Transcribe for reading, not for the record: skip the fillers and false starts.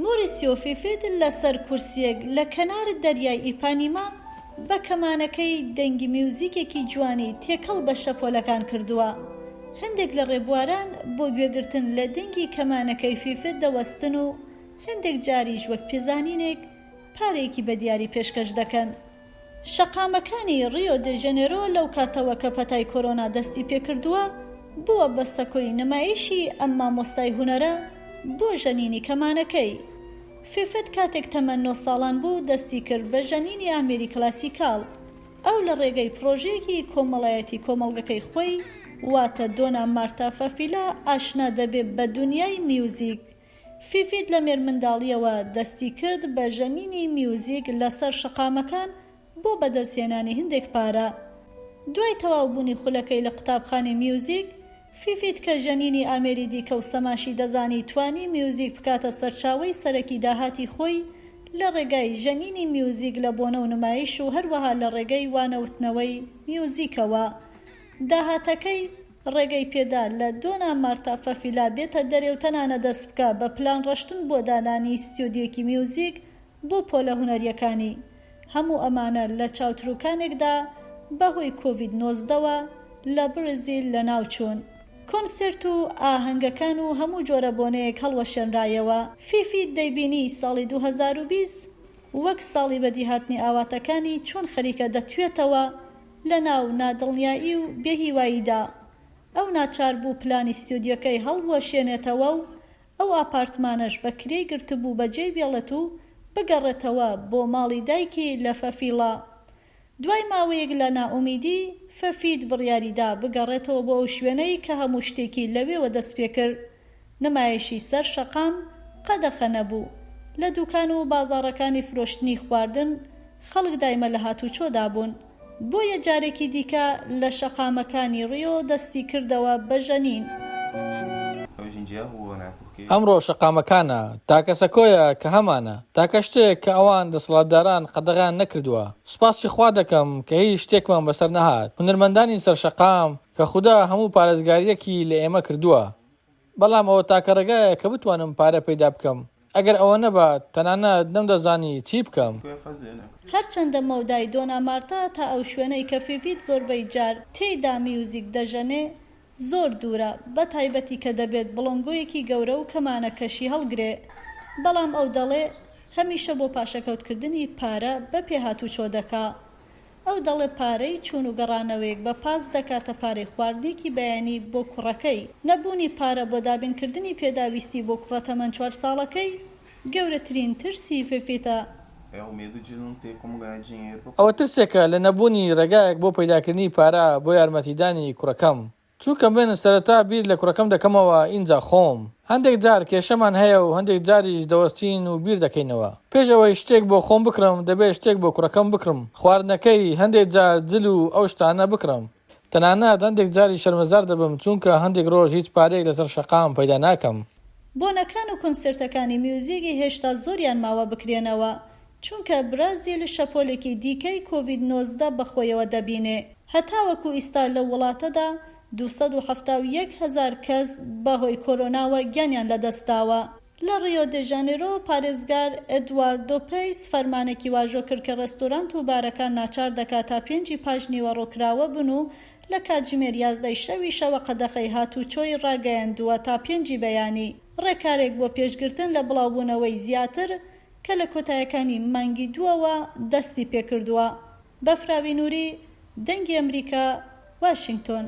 مۆریسیۆ ڤیڤیت لەسەر کورسیەک لە کەنار دەریای ئیپانیما بە کەمانەکەی دەنگی میوزیکێکی جوانی تێکەڵ بە شەپۆلەکان کردووە. هەندێک لە ڕێبواران بۆ گوێگرتن لە دەنگی کەمانەکەی ڤیڤیت دەوەستن و هەندێک جاریش وەک پێزانینێک پارەیەکی بە دیاری پێشکەش دەکەن. شەقامەکانی ڕیۆ دە ژەنێرۆ لەو کاتەوە کە پەتای کۆرۆنا دەستی پێکردووە بووە بە سەکۆی نمایشی ئەم مامۆستای هونەرە بۆ ژەنینی کەمانەکەی. ڤیڤیت کاتێک تەمەن 9 ساڵان بوو دەستی کرد بە ژەنینی ئامێری کلاسیکال. ئەو لە ڕێگەی پرۆژەیەکی کۆمەڵایەتی کۆمەڵگەکەی خۆی واتە دۆنا مارتا فەفیلا ئاشنا دەبێت بە دنیای میوزیک. ڤیڤیت لە مێر منداڵیەوە دەستی کرد بە ژەنینی میوزیک لەسەر شەقامەکان بۆ بەدەستهێنانی هەندێک پارە. دوای تەواوبوونی خولەکەی لە قوتابخانەی میوزیک، ڤیڤیت کە ژەنینی ئامێری دیکە و سەماشی دەزانی توانی میوزیک بکاتە سەرچاوەی سەرەکی داهاتی خۆی لە ڕێگای ژەنینی میوزیک لە بۆنە و نمایش و هەروەها لە ڕێگەی وانەوتنەوەی میوزیکەوە. داهاتەکەی ڕێگەی پێدا لە دۆنا مارتا فەفیلا بێتە دەرێ و تەنانە دەست بکە بە پلان ڕەشتن بۆ دانانی ستودیۆکی میوزیک بۆ پۆلە هونەریەکانی. هەموو ئەمانە لە چاوتروکانێکدا بەهۆی کۆڤید-19ەوە لە بەرازیل لە ناوچوون. کۆنسرت و ئاهەنگەکان و هەموو جۆرە بۆنەیەک هەڵوەشێنرایەوە. ڤیڤیت دەیبینی ساڵی 2020 وەک ساڵی بەدیهاتنی ئاواتەکانی چۆن خەریکە دەتوێتەوە لە ناو نادڵنیایی و بێهیواییدا. ئەو ناچار بوو پلانی ستودیۆکەی هەڵوەشێنێتەوە و ئەو ئاپارتمانەش بە کرێی گرتبوو بەجێی بێڵێت و بگەڕێتەوە بۆ ماڵی دایکی لە فەفیلا. دوای ماوەیەک لە نائومیدی ڤیڤیت بڕیاریدا بگەڕێتەوە بۆ ئەو شوێنەی کە هەموو شتێکی لەوێوە دەست پێ کرد. نمایشی سەر شەقام قەدەخە نەبوو. لە دوکان و بازاڕەکانی فرۆشتنی خواردن خەڵک دایمە لە هاتوچۆدا بوون. بۆیە جارێکی دیکە لە شەقامەکانی ڕیۆ دەستی کردەوە بە ژەنین. ئەمڕۆ شەقامەکانە تاکە سەکۆیە کە هەمانە تاکە شتێک کە ئەوان دەسەڵاتداران قەدەغان نەکردووە. سوپاسی خوا دەکەم کە هیچ شتێکمان بەسەر نەهات. هونەرمەندانی سەر شەقام کە خودا هەموو پارێزگاریەکی لە ئێمە کردووە. بەڵام ئەوە تاکە ڕێگایە کە بتوانم پارە پەیدا بکەم. ئەگەر ئەوە نەبات تەنانەت نەمدەزانی چی بکەم. هەرچەندە مەودای دۆنا مارتا تا ئەو شوێنەی کە ڤیڤیت زۆربەی جار تێیدا میوزیک دەژەنێ زۆر دوورە، بە تایبەتی کە دەبێت بڵۆنگۆیەکی گەورە و کەمانەکەشی هەڵگرێ. بەڵام ئەو دەڵێ هەمیشە بۆ پاشەکەوتکردنی پارە بە پێهاتوچۆ دەکا. ئەو دەڵێ پارەی چوون و گەڕانەوەیەک بە پاس دەکاتە پارەی خواردنێکی بەیانی بۆ کوڕەکەی. نەبوونی پارە بۆ دابینکردنی پێداویستی بۆ کوڕە تەمەن 4 ساڵەکەی گەورەترین ترسی ڤیڤیتە. ئەوە ترسێکە لە نەبوونی ڕێگایەک بۆ پەیداکردنی پارە بۆ یارمەتیدانی کوڕەکەم. چووکە بێنە سەرەتا بیر لە کوڕەکەم دەکەمەوە ئینجا خۆم. هەندێک جار کێشەمان هەیە و هەندێک جاریش دەوەستین و بیر دەکەینەوە. پێشەوەی شتێک بۆ خۆم بکڕم دەبێت شتێک بۆ کوڕەکەم بکڕم. خواردنەکەی هەندێک جار جل و ئەو شتانە بکڕم. تەنانەت هەندێک جاری شەرمەزار دەبم چونکە هەندێک ڕۆژ هیچ پارەیەک لەسەر شەقام پەیدا ناکەم. بۆنەکان و کۆنسرتەکانی میوزیکی هێشتا زۆریان ماوە بکرێنەوە چونکە بەرازیل شەپۆلێکی دیکەی کۆڤید-19 بەخۆیەوە دەبینێ. هەتاوەکو ئیستا لە وڵاتەدا 271,000 کەس بەهۆی کۆرۆناوە گیانیان لەدەستاوە. لە ڕیۆ دە ژانێرۆ پارێزگار ئێدواردۆ پێیس فەرمانێکی واژۆ کرد کە ڕێستۆرانت و بارەکان ناچار دەکات تا 5 پاژنیوە ڕۆکراوە بن و لە کاتژمێر 11 شەوی شەوە قەدەخەی هاتوچۆی ڕاگەیاندووە تا 5 بەیانی. ڕێکارێک بۆ پێشگرتن لە بڵاوبوونەوەی زیاتر کە لە کۆتایەکانی مانگی دووەوە دەستی پێکردووە. بەفراوی نووری، دەنگی ئەمەریکا، واشنگتۆن.